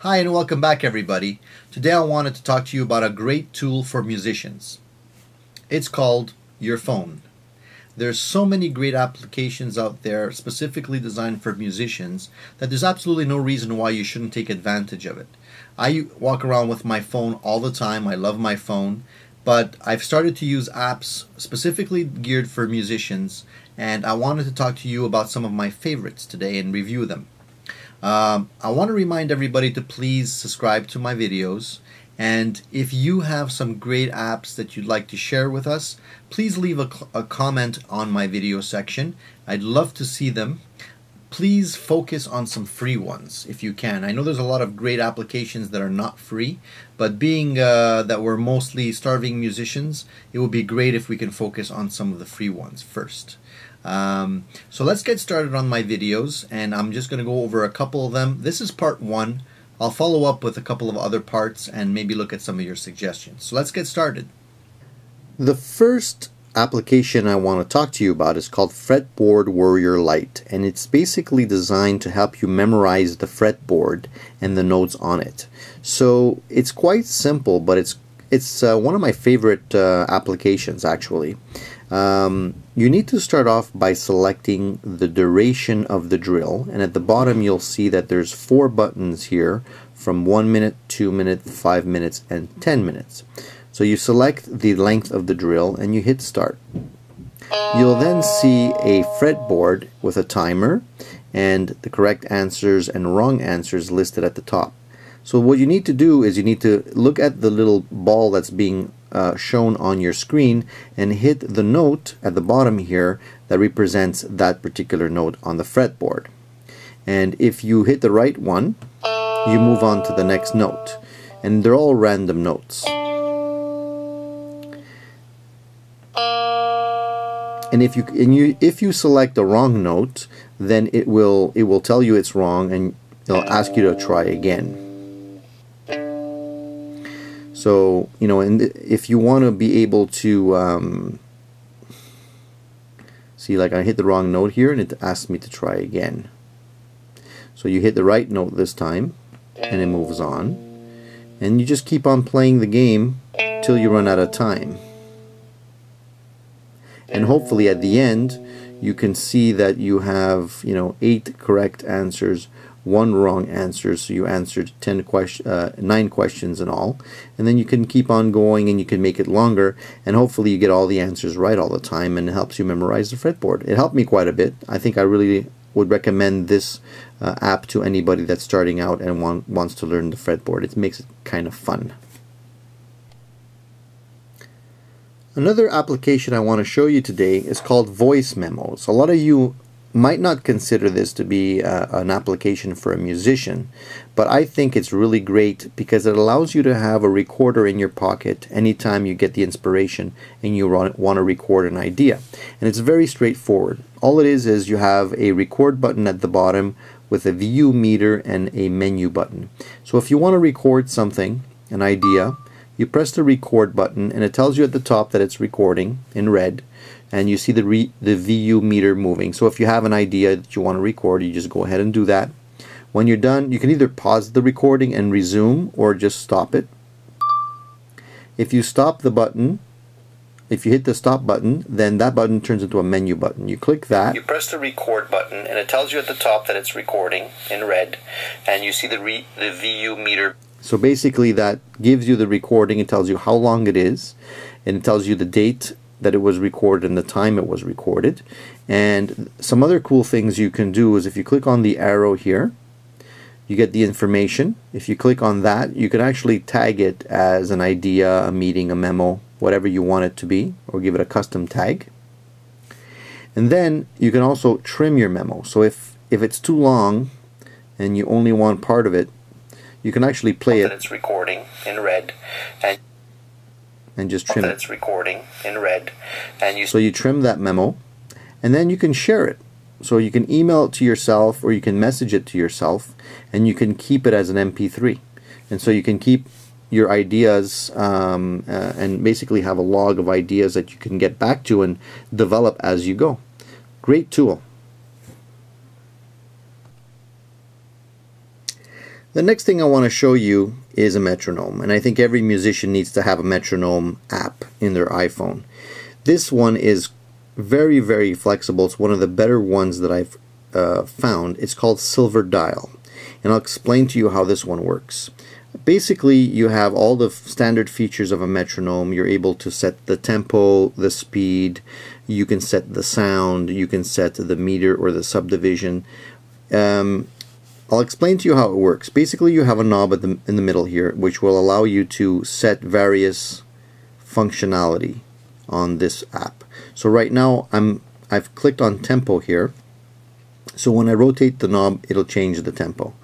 Hi and welcome back everybody. Today I wanted to talk to you about a great tool for musicians. It's called your phone. There's so many great applications out there specifically designed for musicians that there's absolutely no reason why you shouldn't take advantage of it. I walk around with my phone all the time. I love my phone, but I've started to use apps specifically geared for musicians, and I wanted to talk to you about some of my favorites today and review them. I want to remind everybody to please subscribe to my videos, and if you have some great apps that you'd like to share with us, please leave a comment on my video section. I'd love to see them. Please focus on some free ones if you can. I know there's a lot of great applications that are not free, but being that we're mostly starving musicians, it would be great if we can focus on some of the free ones first. So let's get started on my videos, and I'm just going to go over a couple of them. This is part one. I'll follow up with a couple of other parts and maybe look at some of your suggestions. So let's get started. The first application I want to talk to you about is called Fretboard Warrior Lite, and it's basically designed to help you memorize the fretboard and the notes on it. So it's quite simple, but it's one of my favorite applications actually. You need to start off by selecting the duration of the drill, and at the bottom you'll see that there's 4 buttons here from 1 minute, 2 minutes, 5 minutes, and 10 minutes. So you select the length of the drill and you hit start. You'll then see a fretboard with a timer and the correct answers and wrong answers listed at the top. So what you need to do is you need to look at the little ball that's being shown on your screen and hit the note at the bottom here that represents that particular note on the fretboard. And if you hit the right one, you move on to the next note, and they're all random notes. And if you select the wrong note, then it will tell you it's wrong and it'll ask you to try again. So, you know, and if you want to be able to see, like I hit the wrong note here and it asks me to try again. So you hit the right note this time and it moves on, and you just keep on playing the game till you run out of time. And hopefully at the end you can see that you have, you know, 8 correct answers, 1 wrong answer, so you answered 9 questions in all. And then you can keep on going and you can make it longer, and hopefully you get all the answers right all the time, and it helps you memorize the fretboard. It helped me quite a bit. I think I really would recommend this app to anybody that's starting out and wants to learn the fretboard. It makes it kind of fun. Another application I want to show you today is called Voice Memos. A lot of you might not consider this to be an application for a musician, but I think it's really great because it allows you to have a recorder in your pocket anytime you get the inspiration and you want to record an idea. And it's very straightforward. All it is you have a record button at the bottom with a view meter and a menu button. So if you want to record something, an idea, you press the record button and it tells you at the top that it's recording in red, and you see the VU meter moving. So if you have an idea that you want to record, you just go ahead and do that. When you're done, you can either pause the recording and resume or just stop it. If you stop the button, if you hit the stop button, then that button turns into a menu button. You click that. You press the record button and it tells you at the top that it's recording in red, and you see the VU meter. So basically that gives you the recording. It tells you how long it is, and it tells you the date that it was recorded and the time it was recorded. And some other cool things you can do is if you click on the arrow here, you get the information. If you click on that, you can actually tag it as an idea, a meeting, a memo, whatever you want it to be, or give it a custom tag. And then you can also trim your memo. So if it's too long and you only want part of it, you can actually play it. It's recording in red, and just trim it. It's recording in red, and so you trim that memo, and then you can share it. So you can email it to yourself, or you can message it to yourself, and you can keep it as an MP3. And so you can keep your ideas and basically have a log of ideas that you can get back to and develop as you go. Great tool. The next thing I want to show you is a metronome, and I think every musician needs to have a metronome app in their iPhone. This one is very, very flexible. It's one of the better ones that I've found. It's called Silver Dial, and I'll explain to you how this one works. Basically, you have all the standard features of a metronome. You're able to set the tempo, the speed, you can set the sound, you can set the meter or the subdivision. I'll explain to you how it works. Basically, you have a knob in the middle here, which will allow you to set various functionality on this app. So right now, I've clicked on tempo here. So when I rotate the knob, it'll change the tempo.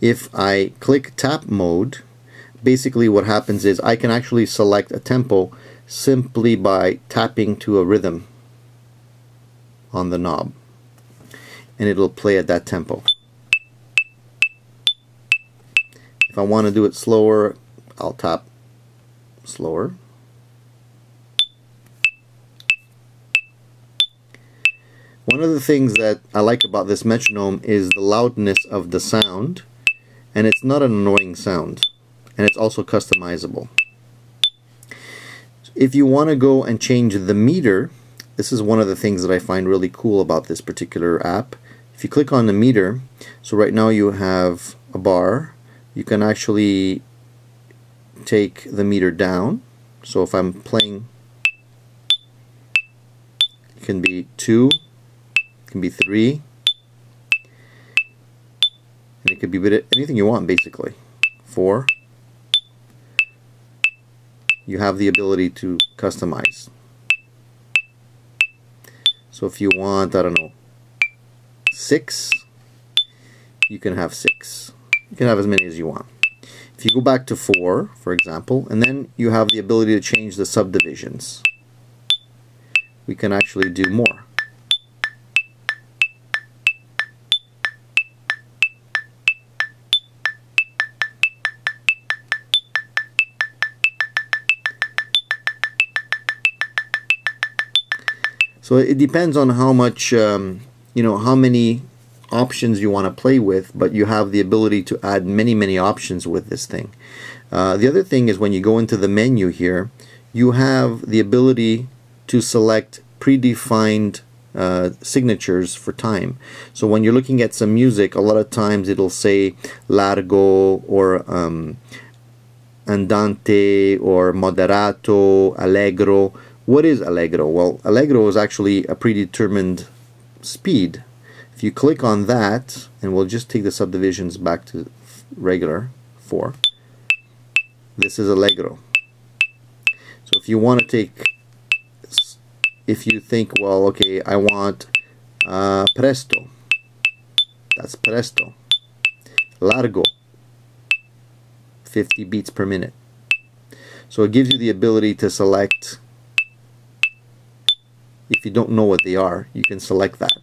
If I click tap mode, basically what happens is I can actually select a tempo simply by tapping to a rhythm on the knob, and it'll play at that tempo. If I want to do it slower, I'll tap slower. One of the things that I like about this metronome is the loudness of the sound, and it's not an annoying sound, and it's also customizable. If you want to go and change the meter, this is one of the things that I find really cool about this particular app. If you click on the meter, so right now you have a bar, you can actually take the meter down. So if I'm playing, it can be 2, it can be 3, and it could be anything you want, basically. 4. You have the ability to customize. So if you want, I don't know, 6, you can have 6. You can have as many as you want. If you go back to 4, for example, and then you have the ability to change the subdivisions, we can actually do more. So it depends on how much, how many options you want to play with, but you have the ability to add many options with this thing. The other thing is when you go into the menu here, you have the ability to select predefined signatures for time. So when you're looking at some music, a lot of times it'll say largo or andante or moderato, allegro. What is allegro? Well, allegro is actually a predetermined speed. If you click on that, and we'll just take the subdivisions back to regular 4, this is allegro. So if you want to take, if you think, well, okay, I want presto, that's presto. Largo, 50 beats per minute. So it gives you the ability to select. If you don't know what they are, you can select that.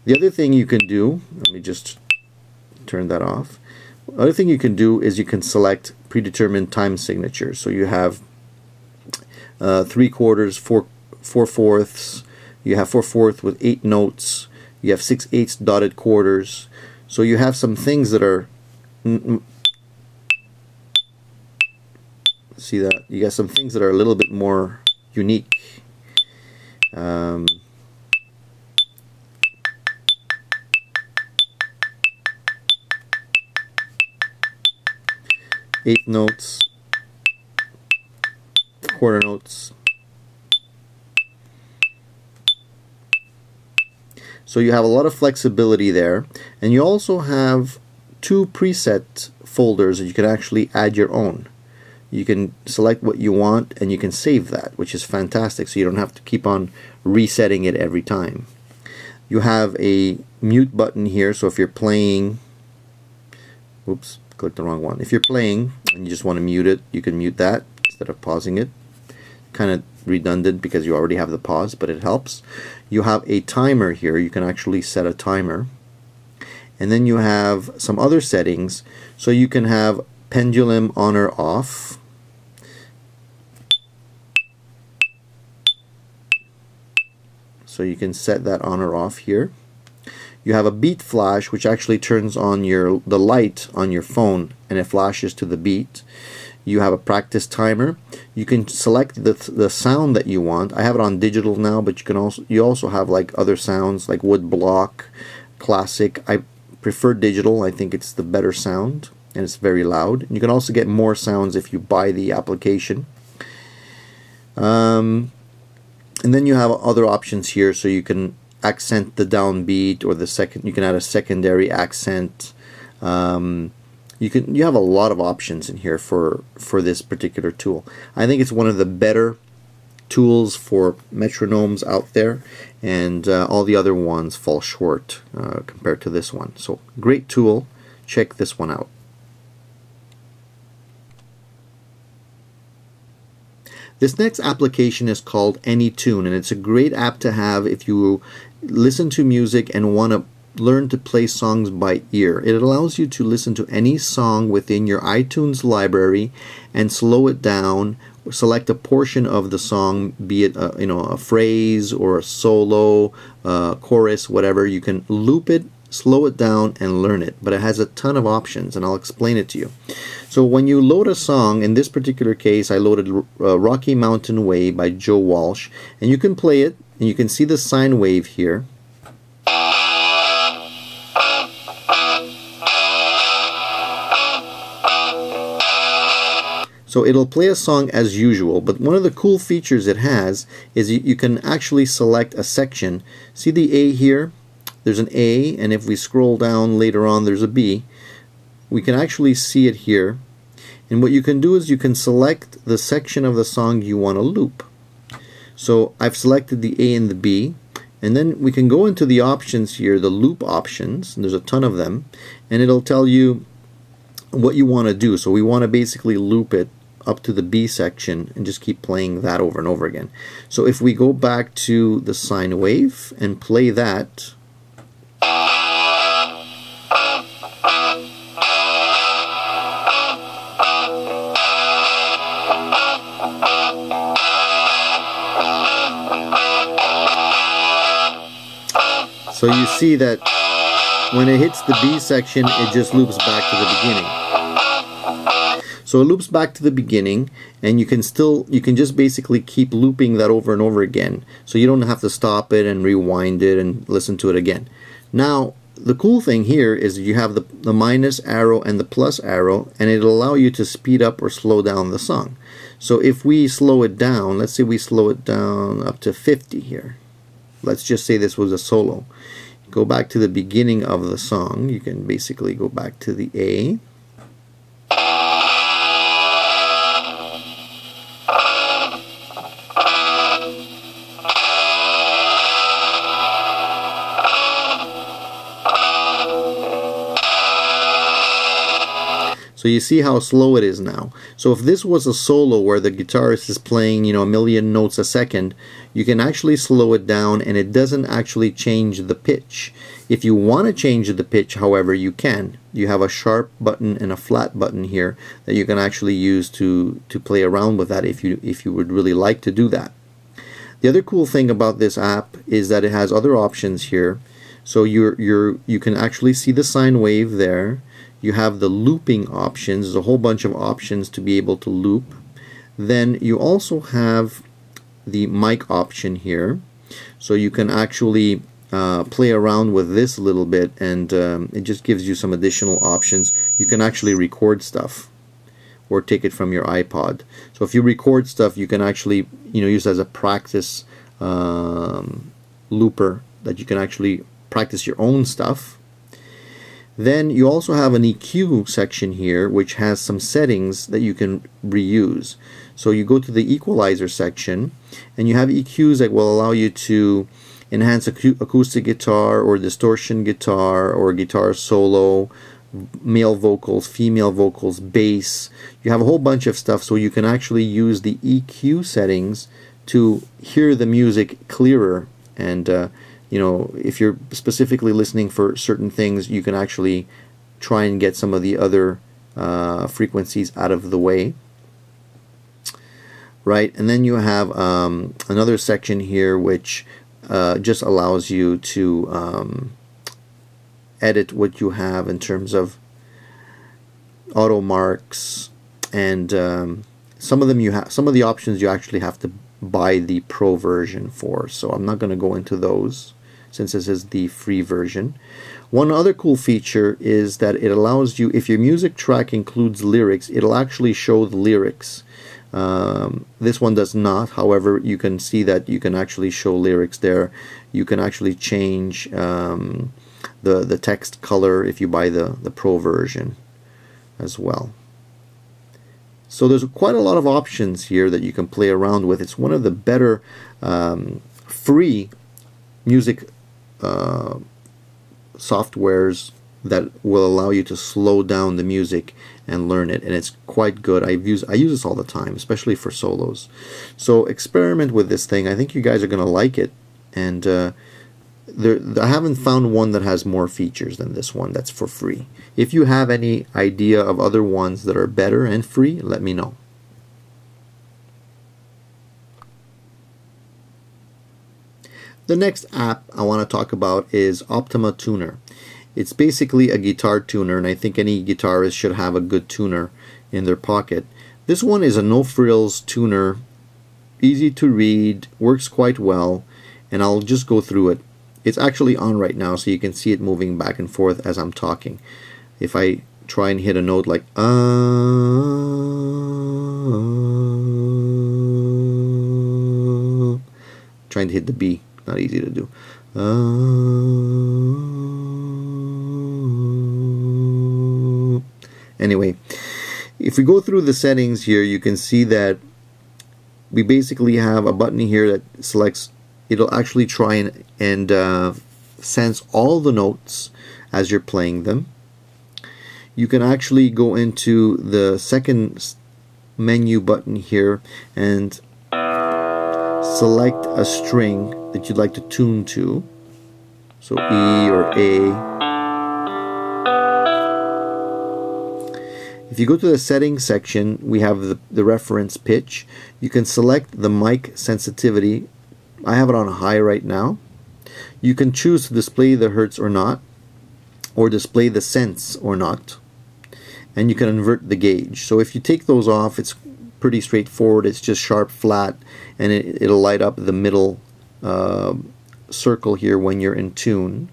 The other thing you can do, let me just turn that off. The other thing you can do is you can select predetermined time signatures. So you have 3/4, 4/4, you have 4/4 with 8 notes, you have 6/8 dotted quarters. So you have some things that are, see that? You got some things that are a little bit more unique. 8 notes, quarter notes. So you have a lot of flexibility there, and you also have 2 preset folders that you can actually add your own. You can select what you want and you can save that, which is fantastic, so you don't have to keep on resetting it every time. You have a mute button here, so if you're playing, oops, clicked the wrong one. If you're playing and you just want to mute it, you can mute that instead of pausing it. Kind of redundant because you already have the pause, but it helps. You have a timer here, you can actually set a timer. And then you have some other settings, so you can have pendulum on or off. So you can set that on or off here. You have a beat flash, which actually turns on the light on your phone and it flashes to the beat. You have a practice timer. You can select the sound that you want. I have it on digital now, but you also have like other sounds like wood block, classic. I prefer digital. I think it's the better sound and it's very loud. You can also get more sounds if you buy the application. And then you have other options here, so you can accent the downbeat, or you can add a secondary accent. You have a lot of options in here for this particular tool. I think it's one of the better tools for metronomes out there, and all the other ones fall short compared to this one. So great tool. Check this one out. This next application is called AnyTune, and it's a great app to have if you listen to music and want to learn to play songs by ear. It allows you to listen to any song within your iTunes library and slow it down, select a portion of the song, be it a phrase or a solo, chorus, whatever. You can loop it, slow it down, and learn it. But it has a ton of options, and I'll explain it to you. So when you load a song, in this particular case I loaded Rocky Mountain Way by Joe Walsh, and you can play it and you can see the sine wave here. So it'll play a song as usual, but one of the cool features it has is you can actually select a section. See the A here? There's an A, and if we scroll down later on there's a B. We can actually see it here, and what you can do is you can select the section of the song you want to loop. So I've selected the A and the B, and then we can go into the options here, the loop options, and there's a ton of them, and it'll tell you what you want to do. So we want to basically loop it up to the B section and just keep playing that over and over again. So if we go back to the sine wave and play that, so you see that when it hits the B section, it just loops back to the beginning. So it loops back to the beginning, and you can just basically keep looping that over and over again. So you don't have to stop it and rewind it and listen to it again. Now, the cool thing here is you have the minus arrow and the plus arrow, and it'll allow you to speed up or slow down the song. So if we slow it down, let's say we slow it down up to 50 here. Let's just say this was a solo. Go back to the beginning of the song. You can basically go back to the A. So you see how slow it is now. So if this was a solo where the guitarist is playing, a million notes a second, you can actually slow it down and it doesn't actually change the pitch. If you want to change the pitch, however, you can. You have a sharp button and a flat button here that you can actually use to play around with that if you would really like to do that. The other cool thing about this app is that it has other options here. So you can actually see the sine wave there. You have the looping options. There's a whole bunch of options to be able to loop. Then you also have the mic option here. So you can actually play around with this a little bit, and it just gives you some additional options. You can actually record stuff or take it from your iPod. So if you record stuff, you can actually use it as a practice looper that you can actually practice your own stuff. Then you also have an EQ section here, which has some settings that you can reuse. So you go to the equalizer section, and you have EQs that will allow you to enhance acoustic guitar or distortion guitar or guitar solo, male vocals, female vocals, bass. You have a whole bunch of stuff, so you can actually use the EQ settings to hear the music clearer. And if you're specifically listening for certain things, you can actually try and get some of the other frequencies out of the way. Right, and then you have another section here which just allows you to edit what you have in terms of auto marks, and some of the options you actually have to buy the pro version for, so I'm not going to go into those since this is the free version. One other cool feature is that it allows you, if your music track includes lyrics, it'll actually show the lyrics. This one does not, however you can see that you can actually show lyrics there. You can actually change the text color if you buy the pro version as well. So there's quite a lot of options here that you can play around with. It's one of the better free music softwares that will allow you to slow down the music and learn it, and it's quite good. I use this all the time, especially for solos. So experiment with this thing. I think you guys are going to like it, and I haven't found one that has more features than this one that's for free. If you have any idea of other ones that are better and free, let me know. The next app I want to talk about is Optima Tuner. It's basically a guitar tuner, and I think any guitarist should have a good tuner in their pocket. This one is a no-frills tuner, easy to read, works quite well, and I'll just go through it. It's actually on right now, so you can see it moving back and forth as I'm talking. If I try and hit a note like trying to hit the B, not easy to do. Anyway, if we go through the settings here, you can see that we basically have a button here that selects. It'll actually try and sense all the notes as you're playing them. You can actually go into the second menu button here and select a string that you'd like to tune to, so E or A. If you go to the settings section, we have the reference pitch. You can select the mic sensitivity. I have it on high right now. You can choose to display the hertz or not, or display the cents or not, and you can invert the gauge. So if you take those off, it's pretty straightforward. It's just sharp flat, and it'll light up the middle circle here when you're in tune.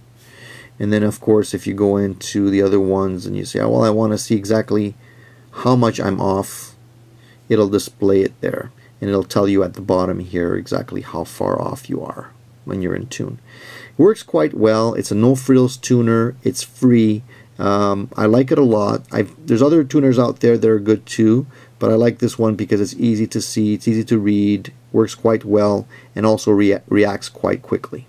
And then of course if you go into the other ones and you say, oh, well, I want to see exactly how much I'm off, it'll display it there, and it'll tell you at the bottom here exactly how far off you are when you're in tune. It works quite well. It's a no-frills tuner. It's free. I like it a lot. There's other tuners out there that are good too, but I like this one because it's easy to see, it's easy to read, works quite well, and also reacts quite quickly.